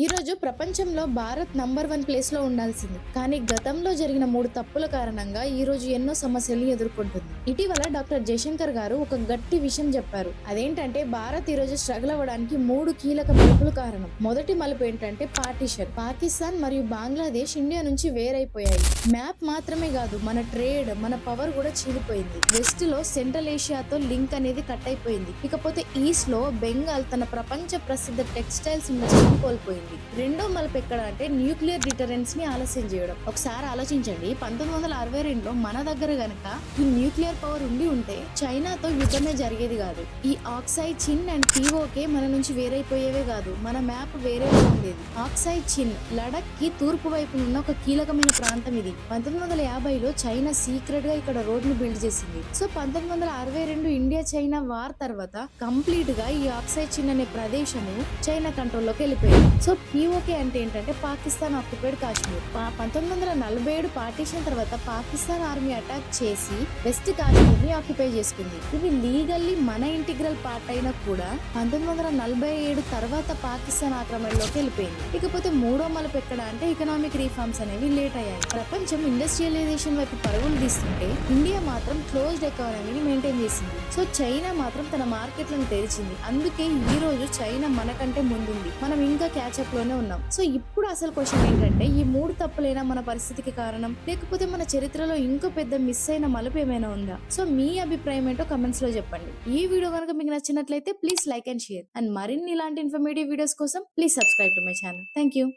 ఈరోజు ప్రపంచంలో భారత్ నంబర్ 1 ప్లేస్‌లో ఉండాల్సింది. కానీ గతంలో జరిగిన 3 తప్పుల కారణంగా ఈరోజు ఎన్నో సమస్యల్ని ఎదుర్కొంటుంది. ఇటీవల డాక్టర్ జయశంకర్ గారు ఒక గట్టి విషయం చెప్పారు. అదేంటంటే భారత్ ఈరోజు స్ట్రగుల్ అవ్వడానికి 3 కీలక మలుపులు కారణం. మొదటి మలుపు ఏంటంటే పార్టిషన్. పాకిస్తాన్ మరియు బంగ్లాదేశ్ ఇండియా నుంచి వేరైపోయాయి. మ్యాప్ మాత్రమే కాదు, మన ట్రేడ్, మన పవర్ కూడా చీలిపోయింది. వెస్ట్ లో సెంట్రల్ ఏషియాతో లింక్ అనేది కట్ అయిపోయింది. ఇకపోతే ఈస్ట్ లో బెంగాల్ తన ప్రపంచ ప్రసిద్ధ టెక్స్టైల్స్ ఇండస్ట్రీని కోల్పోయింది. రెండో మలుపు ఎక్కడ అంటే న్యూక్లియర్ డిటరెన్స్ ని ఆలస్యం చేయడం. ఒకసారి ఆలోచించండి, 1962లో మన దగ్గర గనక ఈ న్యూక్లియర్ పవర్ ఉంటే చైనాతో యుద్ధమే జరిగేది కాదు. ఈ ఆక్సై చిన్ అండ్ పిఓకే మన నుంచి వేరైపోయేవే కాదు, మన మ్యాప్ వేరేగా ఉండేది. ఆక్సై చిన్ లడక్ కి తూర్పు వైపు ఉన్న ఒక కీలకమైన ప్రాంతం ఇది. 1950లో చైనా సీక్రెట్ గా ఇక్కడ రోడ్ ని బిల్డ్ చేసింది. సో 1962 ఇండియా చైనా వార్ తర్వాత కంప్లీట్ గా ఈ ఆక్సై చిన్ అనే ప్రదేశము చైనా కంట్రోల్లోకి వెళ్ళిపోయింది. సో పిఓకే అంటే ఏంటంటే పాకిస్తాన్ ఆక్యుపైడ్ కాశ్మీర్. 1947 పార్టీషన్ తర్వాత పాకిస్తాన్ ఆర్మీ అటాక్ చేసి వెస్ట్ కాశ్మీర్ ని ఆక్యుపై చేసుకుంది. ఇది లీగల్లీ మన ఇంటిగ్రల్ పార్ట్ అయినా కూడా 1947 తర్వాత పాకిస్తాన్ ఆక్రమణలోకి వెళ్ళిపోయింది. ఇకపోతే మూడో మలుపు ఎక్కడ అంటే ఎకనామిక్ రీఫార్మ్స్ అనేవి లేట్ అయ్యాయి. ప్రపంచం ఇండస్ట్రియలైజేషన్ వైపు పరుగులు తీస్తుంటే ఇండియా మాత్రం క్లోజ్డ్ ఎకానమీని మెయింటైన్ చేసింది. సో చైనా మాత్రం తన మార్కెట్లను తెరిచింది. అందుకే ఈ రోజు చైనా మనకంటే ముందుంది, మనం ఇంకా క్యాచ్అప్ లోనే ఉన్నాం. సో ఇప్పుడు అసలు క్వశ్చన్ ఏంటంటే, ఈ 3 తప్పులైనా మన పరిస్థితికి కారణం, లేకపోతే మన చరిత్రలో ఇంకో పెద్ద మిస్ అయిన మలుపు ఏమైనా ఉందా? సో మీ అభిప్రాయం ఏంటో కమెంట్స్ లో చెప్పండి. ఈ వీడియో కనుక మీకు నచ్చినట్లయితే please like and share, and మరిన్ని ఇలాంటి ఇన్ఫర్మేటివ్ వీడియోస్ కోసం please subscribe to my channel. Thank you.